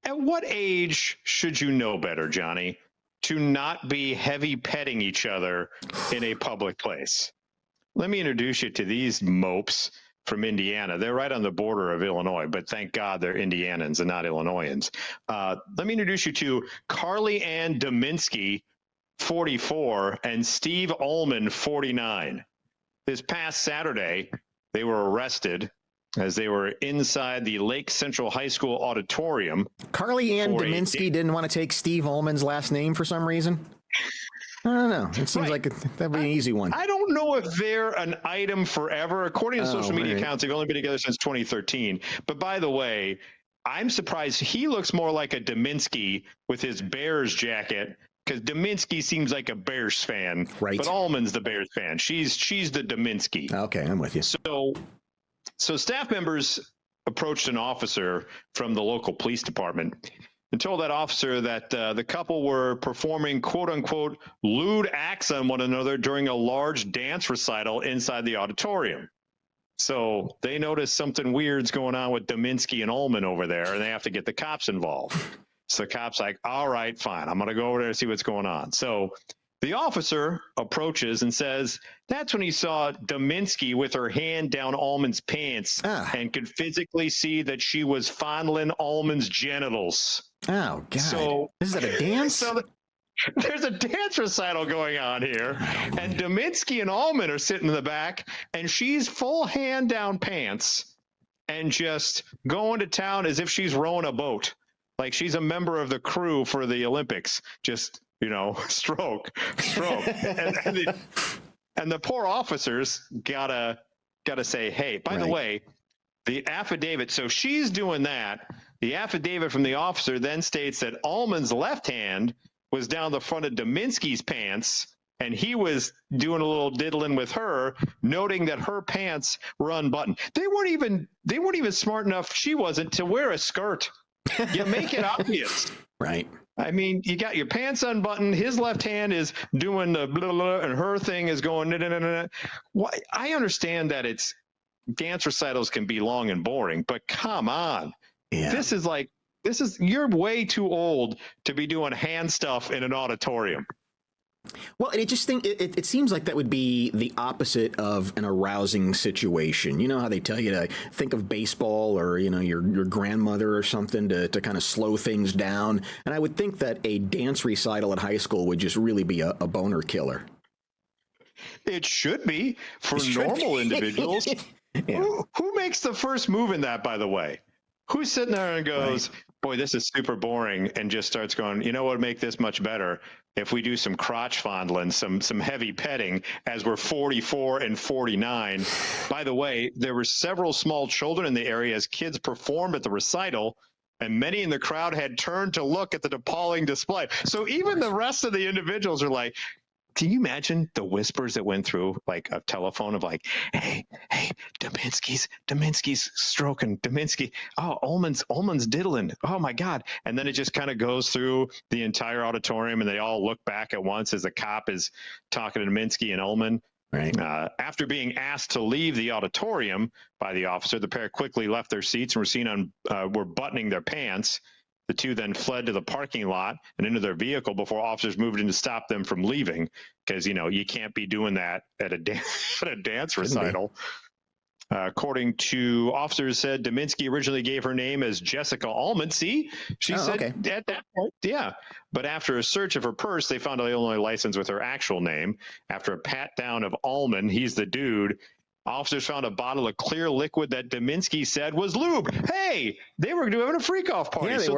At what age should you know better, Johnny, to not be heavy petting each other in a public place? Let me introduce you to these mopes from Indiana. They're right on the border of Illinois, but thank God they're Indianans and not Illinoisans. Let me introduce you to Carly Ann Dominsky, 44, and Steve Ulman, 49. This past Saturday, they were arrested as they were inside the Lake Central High School auditorium. Carly Ann Dominsky didn't want to take Steve Ulman's last name for some reason. I don't know. It seems like that'd be an easy one. I don't know if they're an item forever. According to social media accounts, they've only been together since 2013. But by the way, I'm surprised he looks more like a Dominsky with his Bears jacket, because Dominsky seems like a Bears fan, right? But Ulman's the Bears fan. She's the Dominsky. Okay, I'm with you. So staff members approached an officer from the local police department and told that officer that the couple were performing quote unquote lewd acts on one another during a large dance recital inside the auditorium. So they noticed something weird's going on with Dominsky and Ulman over there, and they have to get the cops involved. So the cop's like, all right, fine, I'm going to go over there and see what's going on. So the officer approaches and says that's when he saw Dominsky with her hand down Ulman's pants and could physically see that she was fondling Ulman's genitals. Oh, God. So, is it a dance? So there's a dance recital going on here, and Dominsky and Ulman are sitting in the back, and she's full hand down pants and just going to town as if she's rowing a boat. Like she's a member of the crew for the Olympics. Just, stroke. and the poor officers gotta say, hey, by the way, the affidavit. So she's doing that. The affidavit from the officer then states that Ulman's left hand was down the front of Dominsky's pants, and he was doing a little diddling with her, noting that her pants were unbuttoned. They weren't even smart enough. She wasn't to wear a skirt. You make it obvious. Right. I mean, you got your pants unbuttoned. His left hand is doing the blah, blah, and her thing is going. Nah, nah, nah, nah. Why? I understand that it's dance recitals can be long and boring, but come on. Yeah. This is you're way too old to be doing hand stuff in an auditorium. Well, it seems like that would be the opposite of an arousing situation. You know how they tell you to think of baseball or, your grandmother or something to kind of slow things down. And I would think that a dance recital at high school would just really be a boner killer. It should be for normal individuals. Yeah. Who makes the first move in that, by the way? Who's sitting there and goes, boy, this is super boring, and just starts going, you know what would make this much better? If we do some crotch fondling, some heavy petting, as we're 44 and 49. By the way, there were several small children in the area as kids performed at the recital, and many in the crowd had turned to look at the appalling display. So even the rest of the individuals are like, can you imagine the whispers that went through like a telephone of like, hey, Dominsky's stroking, Dominsky, oh, Ulman's diddling, oh my God. And then it just kind of goes through the entire auditorium, and they all look back at once as the cop is talking to Dominsky and Ulman. Right. After being asked to leave the auditorium by the officer, the pair quickly left their seats and were buttoning their pants. The two then fled to the parking lot and into their vehicle before officers moved in to stop them from leaving, because, you can't be doing that at a dance recital. According to officers said, Dominsky originally gave her name as Jessica Ulman. See, she said at that point, yeah. But after a search of her purse, they found an Illinois license with her actual name. After a pat down of Ulman, he's the dude, officers found a bottle of clear liquid that Dominsky said was lube. Hey, they were having a freak-off party. Yeah, so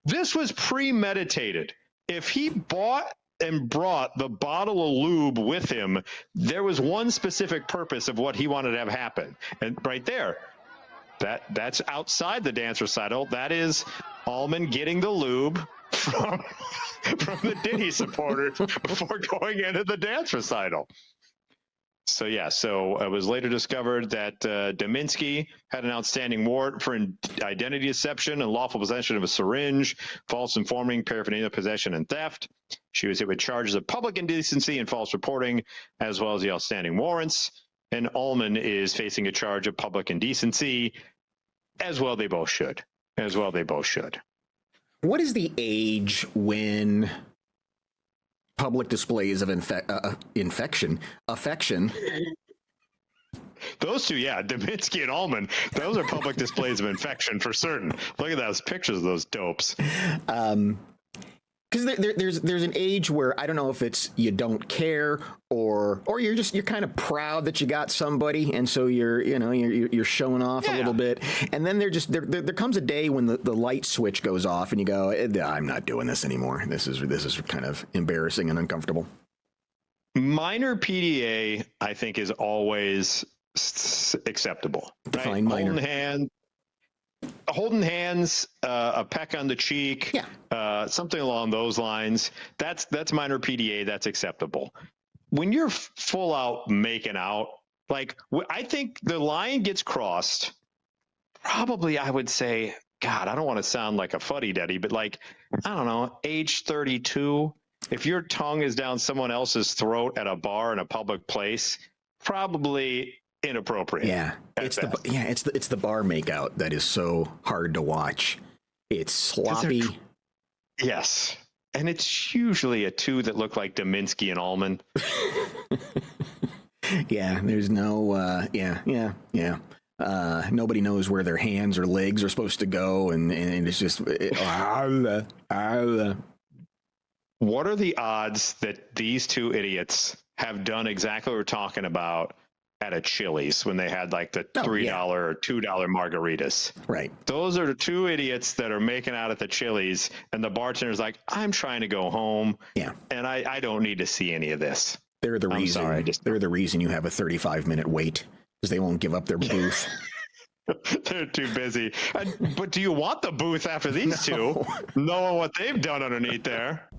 this was premeditated. If he bought and brought the bottle of lube with him, there was one specific purpose of what he wanted to have happen. And right there, that's outside the dance recital. That is Ulman getting the lube from the Diddy supporters before going into the dance recital. So it was later discovered that Dominsky had an outstanding warrant for identity deception, unlawful possession of a syringe, false informing, paraphernalia possession, and theft. She was hit with charges of public indecency and false reporting, as well as the outstanding warrants. And Ulman is facing a charge of public indecency. As well, they both should. What is the age when public displays of affection? Those two, yeah, Dubinsky and Ulman, those are public displays of infection for certain. Look at those pictures of those dopes. Because there's an age where I don't know if it's you don't care or you're kind of proud that you got somebody, and so you're showing off a little bit, and then there comes a day when the light switch goes off and you go, I'm not doing this anymore. This is kind of embarrassing and uncomfortable. Minor PDA, I think, is always acceptable. Define minor. Holding hands, a peck on the cheek, something along those lines. That's minor PDA. That's acceptable. When you're full out making out, like I think the line gets crossed. Probably, I would say, God, I don't want to sound like a fuddy-duddy, but like, I don't know, age 32. If your tongue is down someone else's throat at a bar in a public place, probably inappropriate. Yeah, it's the bar makeout that is so hard to watch. It's sloppy. Yes, and it's usually a two that look like Dominsky and Ulman. Yeah, there's no. Nobody knows where their hands or legs are supposed to go, and it's just. What are the odds that these two idiots have done exactly what we're talking about at a Chili's when they had like the $3 or $2 margaritas? Right. Those are the two idiots that are making out at the Chili's, and the bartender's like, I'm trying to go home. Yeah. And I don't need to see any of this. They're the reason. Sorry, they're the reason you have a 35-minute wait because they won't give up their booth. They're too busy. But do you want the booth after these two, knowing what they've done underneath there?